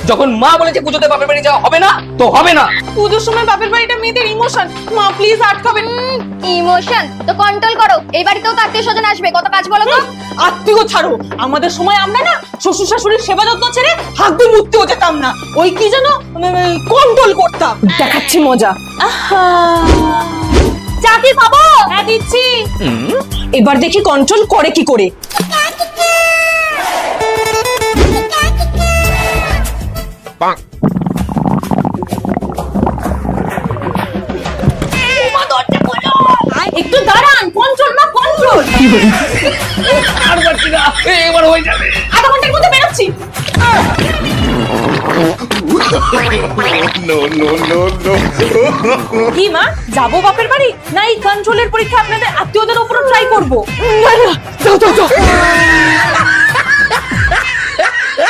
যখন মা বলেছে পুজোতে বাপের বাড়ি যাওয়া হবে না তো হবে না। পুজোর সময় বাপের বাড়িটা মেয়েদের ইমোশন, মা প্লিজ আটকাবেন। ইমোশন তো কন্ট্রোল করো, এই বাড়িতেও তো আত্মীয় স্বজন আসবে, কত কাজ বলো তো। আত্মীয় ছাড়ো, আমাদের সময় আমরা না শ্বশুর শাশুড়ির সেবা যত্ন ছেড়ে হাত দিয়ে মুততেও যেতাম না, ওই কি যেন কন্ট্রোল করতাম। দেখাচ্ছি মজা। চা কি খাবো? হ্যাঁ দিচ্ছি। এবার দেখি কন্ট্রোল করে কি করে। একটু দাঁড়ান, কন্ট্রোল না কন্ট্রোল। আর পারছি না, এবার হয়ে যাবে। আধা ঘন্টার মধ্যে বেরোচ্ছি। কি মা, যাবো বাপের বাড়ি না এই কন্ট্রোলের পরীক্ষা আপনাদের আত্মীয়দের উপর ট্রাই করবো? যাও যাও যাও।